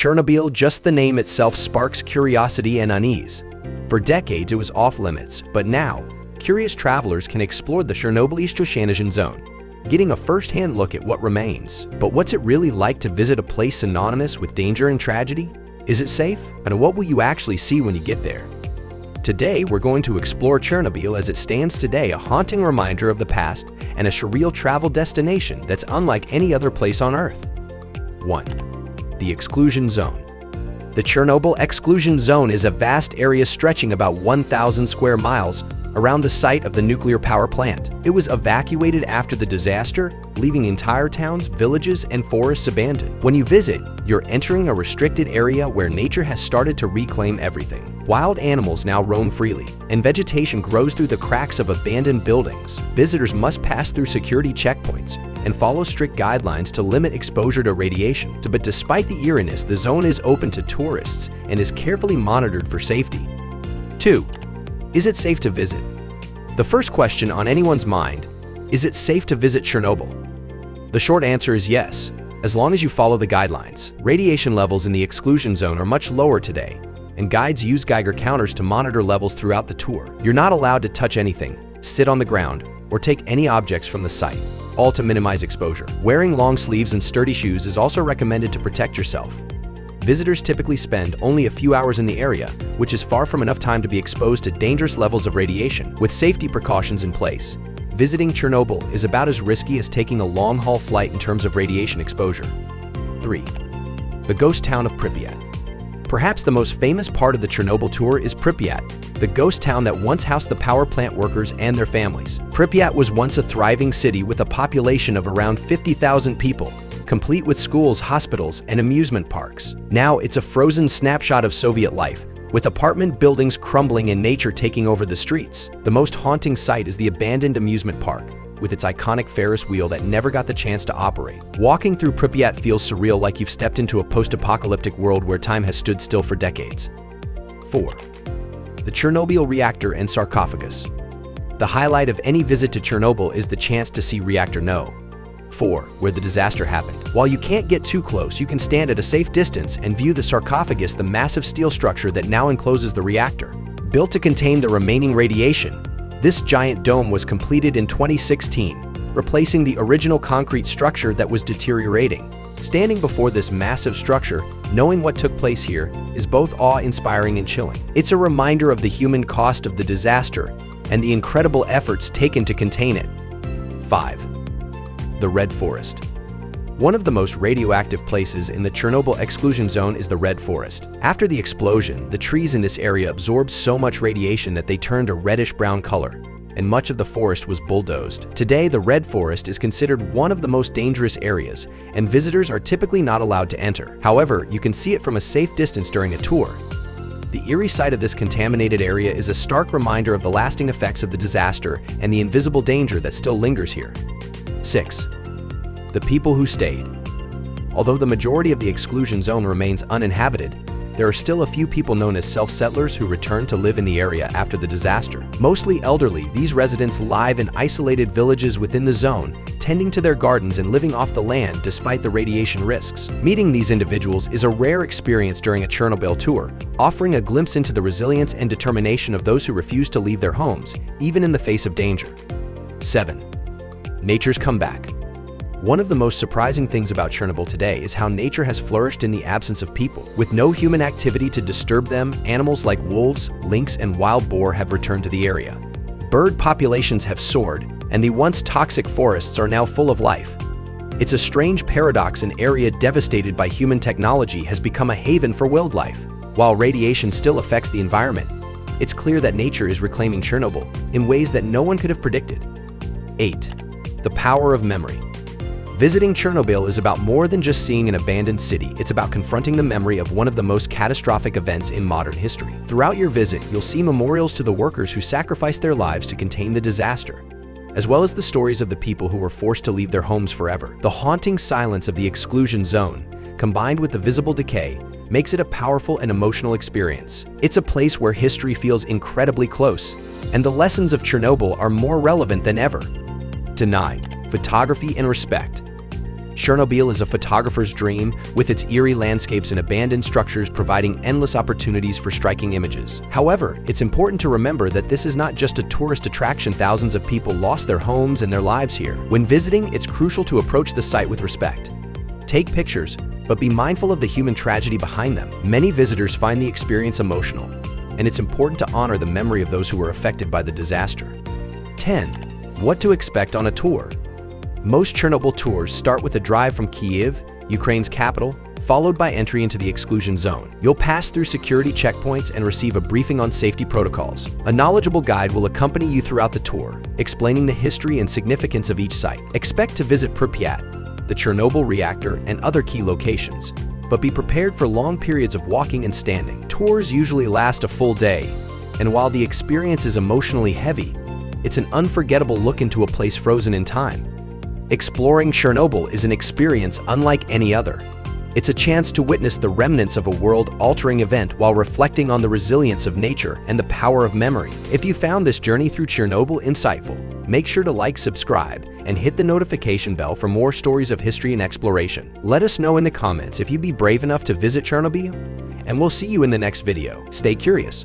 Chernobyl, just the name itself, sparks curiosity and unease. For decades, it was off-limits, but now, curious travelers can explore the Chernobyl Exclusion Zone, getting a first-hand look at what remains. But what's it really like to visit a place synonymous with danger and tragedy? Is it safe? And what will you actually see when you get there? Today, we're going to explore Chernobyl as it stands today, a haunting reminder of the past and a surreal travel destination that's unlike any other place on Earth. 1. The Exclusion Zone. The Chernobyl Exclusion Zone is a vast area stretching about 1,000 square miles around the site of the nuclear power plant. It was evacuated after the disaster, leaving entire towns, villages, and forests abandoned. When you visit, you're entering a restricted area where nature has started to reclaim everything. Wild animals now roam freely, and vegetation grows through the cracks of abandoned buildings. Visitors must pass through security checkpoints and follow strict guidelines to limit exposure to radiation. But despite the eeriness, the zone is open to tourists and is carefully monitored for safety. 2. Is it safe to visit? The first question on anyone's mind, is it safe to visit Chernobyl? The short answer is yes, as long as you follow the guidelines. Radiation levels in the exclusion zone are much lower today, and guides use Geiger counters to monitor levels throughout the tour. You're not allowed to touch anything, sit on the ground, or take any objects from the site, all to minimize exposure. Wearing long sleeves and sturdy shoes is also recommended to protect yourself. Visitors typically spend only a few hours in the area, which is far from enough time to be exposed to dangerous levels of radiation. With safety precautions in place, visiting Chernobyl is about as risky as taking a long-haul flight in terms of radiation exposure. 3. The ghost town of Pripyat. Perhaps the most famous part of the Chernobyl tour is Pripyat, the ghost town that once housed the power plant workers and their families. Pripyat was once a thriving city with a population of around 50,000 people, complete with schools, hospitals, and amusement parks. Now it's a frozen snapshot of Soviet life, with apartment buildings crumbling and nature taking over the streets. The most haunting sight is the abandoned amusement park, with its iconic Ferris wheel that never got the chance to operate. Walking through Pripyat feels surreal, like you've stepped into a post-apocalyptic world where time has stood still for decades. 4. The Chernobyl Reactor and Sarcophagus. The highlight of any visit to Chernobyl is the chance to see Reactor No. 4, where the disaster happened. While you can't get too close, you can stand at a safe distance and view the sarcophagus, the massive steel structure that now encloses the reactor. Built to contain the remaining radiation, this giant dome was completed in 2016, replacing the original concrete structure that was deteriorating. Standing before this massive structure, knowing what took place here, is both awe-inspiring and chilling. It's a reminder of the human cost of the disaster and the incredible efforts taken to contain it. 5. The Red Forest. One of the most radioactive places in the Chernobyl Exclusion Zone is the Red Forest. After the explosion, the trees in this area absorbed so much radiation that they turned a reddish-brown color, and much of the forest was bulldozed. Today, the Red Forest is considered one of the most dangerous areas, and visitors are typically not allowed to enter. However, you can see it from a safe distance during a tour. The eerie sight of this contaminated area is a stark reminder of the lasting effects of the disaster and the invisible danger that still lingers here. 6. The people who stayed. Although the majority of the exclusion zone remains uninhabited, there are still a few people known as self-settlers who returned to live in the area after the disaster. Mostly elderly, these residents live in isolated villages within the zone, tending to their gardens and living off the land despite the radiation risks. Meeting these individuals is a rare experience during a Chernobyl tour, offering a glimpse into the resilience and determination of those who refuse to leave their homes, even in the face of danger. 7. Nature's comeback. One of the most surprising things about Chernobyl today is how nature has flourished in the absence of people. With no human activity to disturb them, animals like wolves, lynx, and wild boar have returned to the area. Bird populations have soared, and the once toxic forests are now full of life. It's a strange paradox: an area devastated by human technology has become a haven for wildlife. While radiation still affects the environment, it's clear that nature is reclaiming Chernobyl in ways that no one could have predicted. 8. The power of memory. Visiting Chernobyl is about more than just seeing an abandoned city. It's about confronting the memory of one of the most catastrophic events in modern history. Throughout your visit, you'll see memorials to the workers who sacrificed their lives to contain the disaster, as well as the stories of the people who were forced to leave their homes forever. The haunting silence of the exclusion zone, combined with the visible decay, makes it a powerful and emotional experience. It's a place where history feels incredibly close, and the lessons of Chernobyl are more relevant than ever. 9. Photography and respect. Chernobyl is a photographer's dream, with its eerie landscapes and abandoned structures providing endless opportunities for striking images. However, it's important to remember that this is not just a tourist attraction. Thousands of people lost their homes and their lives here. When visiting, it's crucial to approach the site with respect. Take pictures, but be mindful of the human tragedy behind them. Many visitors find the experience emotional, and it's important to honor the memory of those who were affected by the disaster. 10. What to expect on a tour. Most Chernobyl tours start with a drive from Kyiv, Ukraine's capital, followed by entry into the exclusion zone. You'll pass through security checkpoints and receive a briefing on safety protocols. A knowledgeable guide will accompany you throughout the tour, explaining the history and significance of each site. Expect to visit Pripyat, the Chernobyl reactor, and other key locations, but be prepared for long periods of walking and standing. Tours usually last a full day, and while the experience is emotionally heavy, it's an unforgettable look into a place frozen in time. Exploring Chernobyl is an experience unlike any other. It's a chance to witness the remnants of a world-altering event while reflecting on the resilience of nature and the power of memory. If you found this journey through Chernobyl insightful, make sure to like, subscribe, and hit the notification bell for more stories of history and exploration. Let us know in the comments if you'd be brave enough to visit Chernobyl, and we'll see you in the next video. Stay curious.